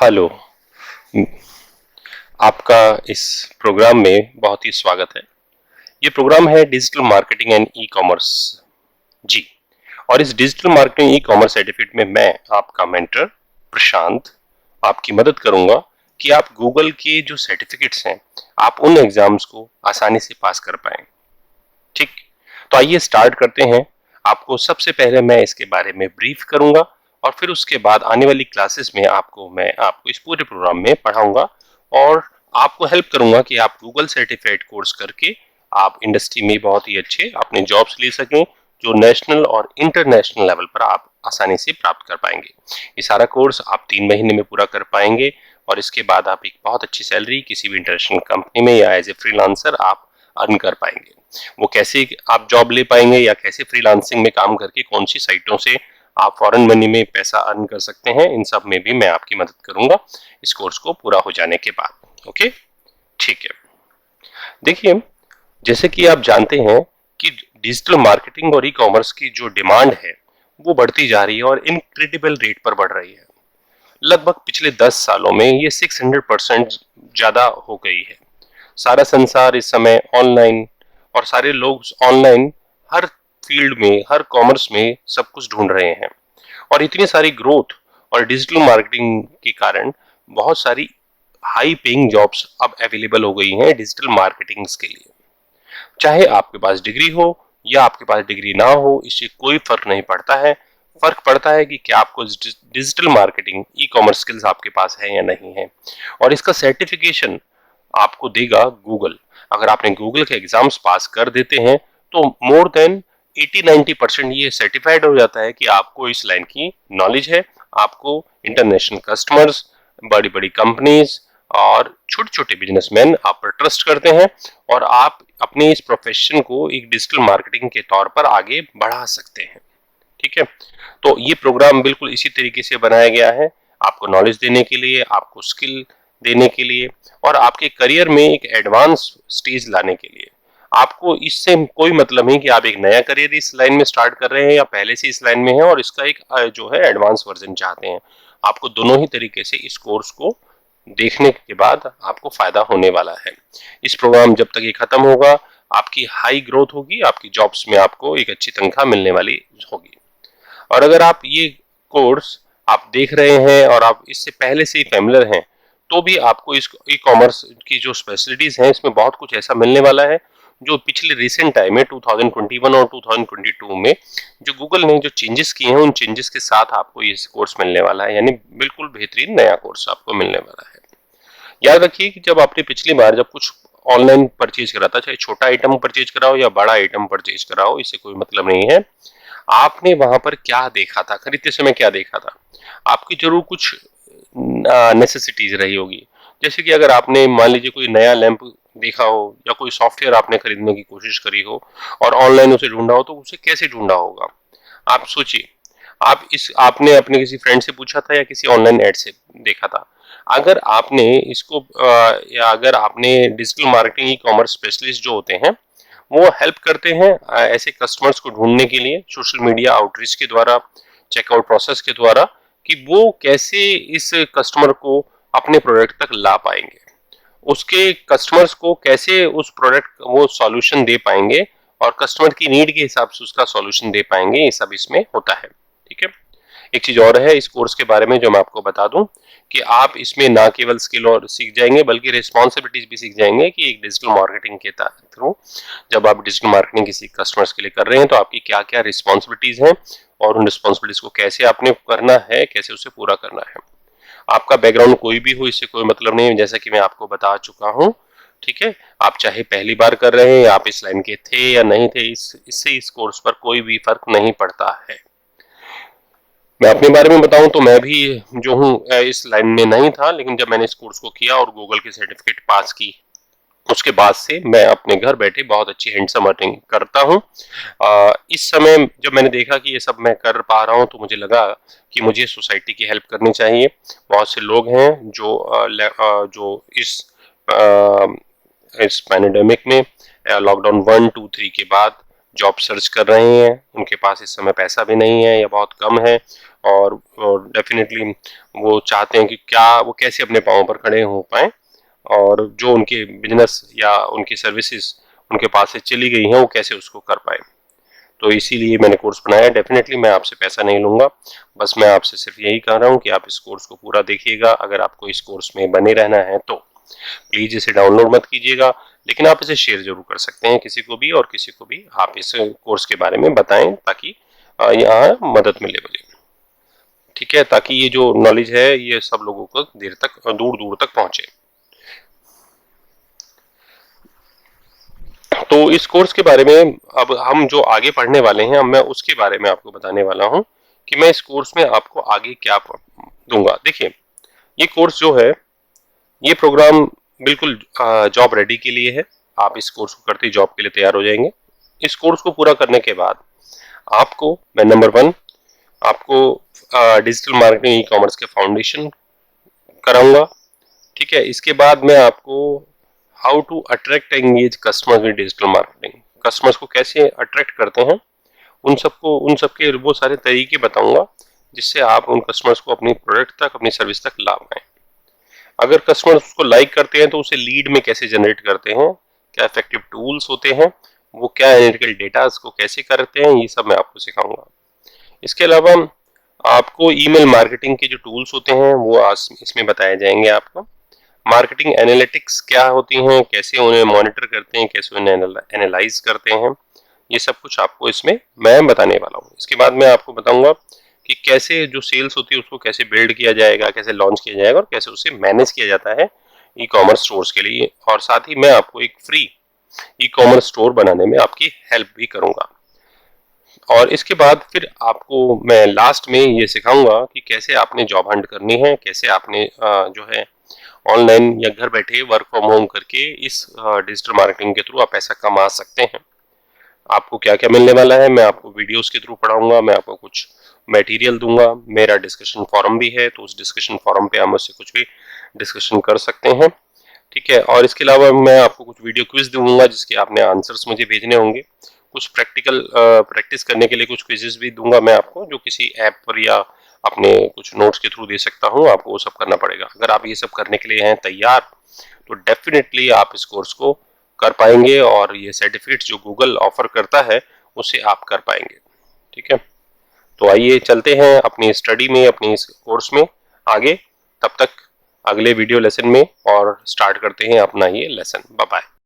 Hello. आपका इस programme में बहुत ही स्वागत है। ये प्रोग्राम है digital marketing and e commerce जी। और इस digital marketing e commerce certificate में मैं आपका मेंटर प्रशांत आपकी मदद करूंगा कि आप गूगल के जो सर्टिफिकेट्स हैं आप उन एग्जाम्स को आसानी से पास कर पाएं। ठीक, तो आइए स्टार्ट करते हैं। आपको सबसे पहले मैं इसके बारे में ब्रीफ करूंगा और फिर उसके बाद आने वाली क्लासेस में मैं आपको इस पूरे प्रोग्राम में पढ़ाऊंगा और आपको हेल्प करूंगा कि आप गूगल सर्टिफाइड कोर्स करके आप इंडस्ट्री में बहुत ही अच्छे अपने जॉब्स ले सकें जो नेशनल और इंटरनेशनल लेवल पर आप आसानी से प्राप्त कर पाएंगे। ये सारा कोर्स आप 3 महीने में पूरा कर पाएंगे और इसके बाद आप एक बहुत अच्छी सैलरी किसी भी इंटरनेशनल कंपनी में या एज ए फ्रीलांसर आप अर्न कर पाएंगे। वो कैसे आप जॉब ले पाएंगे या कैसे फ्रीलांसिंग में काम करके कौन सी साइटों से आप फॉरेन मनी में पैसा अर्न कर सकते हैं, इन सब में भी मैं आपकी मदद करूंगा इस कोर्स को पूरा हो जाने के बाद। ओके, ठीक है। देखिए, जैसे कि आप जानते हैं कि डिजिटल मार्केटिंग और ई कॉमर्स की जो डिमांड है वो बढ़ती जा रही है और इनक्रेडिबल रेट पर बढ़ रही है। लगभग पिछले 10 सालों में ये 600% ज्यादा हो गई है। सारा संसार इस समय ऑनलाइन और सारे लोग ऑनलाइन हर फील्ड में, हर कॉमर्स में सब कुछ ढूंढ रहे हैं और इतनी सारी ग्रोथ और डिजिटल मार्केटिंग के कारण बहुत सारी हाई पेइंग जॉब्स अब अवेलेबल हो गई हैं डिजिटल मार्केटिंग के लिए। चाहे आपके पास डिग्री हो या आपके पास डिग्री ना हो, इससे कोई फर्क नहीं पड़ता है। फर्क पड़ता है कि क्या आपको digital marketing e commerce skills आपके पास है या नहीं है, और इसका सर्टिफिकेशन आपको देगा गूगल। अगर आपने गूगल के एग्जाम्स पास कर देते हैं तो मोर देन 80-90% ये सर्टिफाइड हो जाता है कि आपको इस लाइन की नॉलेज है, आपको इंटरनेशनल कस्टमर्स, बड़ी बड़ी कंपनीज और छोटे छोटे बिजनेसमैन आप पर ट्रस्ट करते हैं और आप अपने इस प्रोफेशन को एक डिजिटल मार्केटिंग के तौर पर आगे बढ़ा सकते हैं। ठीक है, तो ये प्रोग्राम बिल्कुल इसी तरीके से बनाया गया है, आपको नॉलेज देने के लिए, आपको स्किल देने के लिए और आपके करियर में एक एडवांस स्टेज लाने के लिए। आपको इससे कोई मतलब नहीं कि आप एक नया करियर इस लाइन में स्टार्ट कर रहे हैं या पहले से इस लाइन में हैं और इसका एक जो है एडवांस वर्जन चाहते हैं। आपको दोनों ही तरीके से इस कोर्स को देखने के बाद आपको फायदा होने वाला है। इस प्रोग्राम जब तक ये खत्म होगा, आपकी हाई ग्रोथ होगी, आपकी जॉब्स में आपको एक अच्छी तनख्वाह मिलने वाली होगी। और अगर आप ये कोर्स आप देख रहे हैं और आप इससे पहले से ही फैमिलियर हैं तो भी आपको इस ई कॉमर्स की जो स्पेशलिटीज हैं इसमें बहुत कुछ ऐसा मिलने वाला है जो पिछले रिसेंट टाइम में 2021 और 2022 में जो गूगल ने जो चेंजेस किए हैं उन चेंजेस के साथ आपको ये कोर्स मिलने वाला है, यानी बिल्कुल बेहतरीन नया कोर्स आपको मिलने वाला है। याद रखिए कि जब आपने पिछली बार जब कुछ ऑनलाइन परचेज करा था, चाहे छोटा आइटम परचेज कराओ या बड़ा आइटम परचेज कराओ, इससे कोई मतलब नहीं है। आपने वहां पर क्या देखा था, खरीदते समय क्या देखा था, आपकी जरूर कुछ नेसेसिटीज रही होगी। जैसे कि अगर आपने मान लीजिए कोई नया लैंप देखा हो या कोई सॉफ्टवेयर आपने खरीदने की कोशिश करी हो और ऑनलाइन उसे ढूंढा हो, तो उसे कैसे ढूंढा होगा आप सोचिए। आपने अपने किसी फ्रेंड से पूछा था या किसी ऑनलाइन एड से देखा था। अगर आपने इसको या अगर आपने digital marketing e commerce specialist जो होते हैं वो हेल्प करते हैं ऐसे कस्टमर्स को ढूंढने के लिए सोशल मीडिया आउटरीच के द्वारा, चेकआउट प्रोसेस के द्वारा, कि वो कैसे इस कस्टमर को अपने प्रोडक्ट तक ला पाएंगे, उसके कस्टमर्स को कैसे उस प्रोडक्ट वो सॉल्यूशन दे पाएंगे और कस्टमर की नीड के हिसाब से उसका सॉल्यूशन दे पाएंगे। ये सब इसमें होता है। ठीक है, एक चीज और है इस कोर्स के बारे में जो मैं आपको बता दूं कि आप इसमें ना केवल स्किल और सीख जाएंगे बल्कि रिस्पॉन्सिबिलिटीज भी सीख जाएंगे कि एक डिजिटल मार्केटिंग के थ्रू जब आप डिजिटल मार्केटिंग किसी कस्टमर्स के लिए कर रहे हैं तो आपकी क्या क्या रिस्पॉन्सिबिलिटीज हैं और उन रिस्पॉन्सिबिलिटीज को कैसे आपने करना है, कैसे उसे पूरा करना है। आपका बैकग्राउंड कोई भी हो इससे कोई मतलब नहीं है, जैसा कि मैं आपको बता चुका हूँ। ठीक है, आप चाहे पहली बार कर रहे हैं, आप इस लाइन के थे या नहीं थे, इससे इस कोर्स पर कोई भी फर्क नहीं पड़ता है। मैं अपने बारे में बताऊं तो मैं भी जो हूँ इस लाइन में नहीं था, लेकिन जब मैंने इस कोर्स को किया और गूगल की सर्टिफिकेट पास की उसके बाद से मैं अपने घर बैठे बहुत अच्छी हैंडसम अर्निंग करता हूँ। इस समय जब मैंने देखा कि ये सब मैं कर पा रहा हूँ तो मुझे लगा कि मुझे सोसाइटी की हेल्प करनी चाहिए। बहुत से लोग हैं जो इस पैंडेमिक में लॉकडाउन 1, 2, 3 के बाद जॉब सर्च कर रहे हैं, उनके पास इस समय पैसा भी नहीं है या बहुत कम है और डेफिनेटली वो चाहते हैं कि क्या वो कैसे अपने पाँव पर खड़े हो पाएं और जो उनके बिजनेस या उनकी सर्विसेज उनके पास से चली गई हैं वो कैसे उसको कर पाए। तो इसीलिए मैंने कोर्स बनाया। डेफिनेटली मैं आपसे पैसा नहीं लूँगा, बस मैं आपसे सिर्फ यही कह रहा हूँ कि आप इस कोर्स को पूरा देखिएगा। अगर आपको इस कोर्स में बने रहना है तो प्लीज़ इसे डाउनलोड मत कीजिएगा, लेकिन आप इसे शेयर ज़रूर कर सकते हैं किसी को भी, और किसी को भी आप इस कोर्स के बारे में बताएं ताकि यहाँ मदद मिले मुझे, ठीक है, ताकि ये जो नॉलेज है ये सब लोगों को दूर दूर तक पहुँचे। तो इस कोर्स के बारे में अब हम जो आगे पढ़ने वाले हैं, अब मैं उसके बारे में आपको बताने वाला हूं कि मैं इस कोर्स में आपको आगे क्या दूंगा। देखिए, ये कोर्स जो है, ये प्रोग्राम बिल्कुल जॉब रेडी के लिए है। आप इस कोर्स को करते ही जॉब के लिए तैयार हो जाएंगे। इस कोर्स को पूरा करने के बाद आपको मैं नंबर 1 आपको डिजिटल मार्केटिंग ई कॉमर्स के फाउंडेशन कराऊंगा, ठीक है। इसके बाद मैं आपको how to attract engage customers in digital marketing, customers को कैसे अट्रैक्ट करते हैं, उन सबके वो सारे तरीके बताऊंगा जिससे आप उन कस्टमर्स को अपनी प्रोडक्ट तक, अपनी सर्विस तक ला पाएं। अगर कस्टमर्स उसको लाइक करते हैं तो उसे लीड में कैसे जनरेट करते हैं, क्या इफेक्टिव टूल्स होते हैं, वो क्या एनालिटिकल डेटा को कैसे करते हैं, ये सब मैं आपको सिखाऊंगा। इसके अलावा आपको ईमेल मार्केटिंग के जो टूल्स होते हैं वो आज इसमें बताए जाएंगे आपको। मार्केटिंग एनालिटिक्स क्या होती हैं, कैसे उन्हें मॉनिटर करते हैं, कैसे उन्हें एनालाइज करते हैं, ये सब कुछ आपको इसमें मैं बताने वाला हूँ। इसके बाद मैं आपको बताऊंगा कि कैसे जो सेल्स होती है उसको कैसे बिल्ड किया जाएगा, कैसे लॉन्च किया जाएगा और कैसे उसे मैनेज किया जाता है ई कॉमर्स स्टोर्स के लिए। और साथ ही मैं आपको एक फ्री ई कॉमर्स स्टोर बनाने में आपकी हेल्प भी करूंगा। और इसके बाद फिर आपको मैं लास्ट में ये सिखाऊंगा कि कैसे आपने जॉब हंट करनी है, कैसे आपने जो है ऑनलाइन या घर बैठे वर्क फ्रॉम होम करके इस डिजिटल मार्केटिंग के थ्रू आप पैसा कमा सकते हैं। आपको क्या क्या मिलने वाला है, मैं आपको वीडियोस के थ्रू पढ़ाऊंगा, मैं आपको कुछ मटेरियल दूंगा, मेरा डिस्कशन फोरम भी है, तो उस डिस्कशन फोरम पे आप मुझसे कुछ भी डिस्कशन कर सकते हैं, ठीक है। और इसके अलावा मैं आपको कुछ वीडियो क्विज दूंगा जिसके आपने आंसर्स मुझे भेजने होंगे। कुछ प्रैक्टिकल प्रैक्टिस करने के लिए कुछ क्विजेस भी दूंगा मैं आपको, जो किसी ऐप पर या अपने कुछ नोट्स के थ्रू दे सकता हूँ। आपको वो सब करना पड़ेगा। अगर आप ये सब करने के लिए हैं तैयार तो डेफिनेटली आप इस कोर्स को कर पाएंगे और ये सर्टिफिकेट जो गूगल ऑफर करता है उसे आप कर पाएंगे, ठीक है। तो आइए चलते हैं अपनी स्टडी में, अपनी इस कोर्स में आगे। तब तक अगले वीडियो लेसन में और स्टार्ट करते हैं अपना ये लेसन। Bye bye.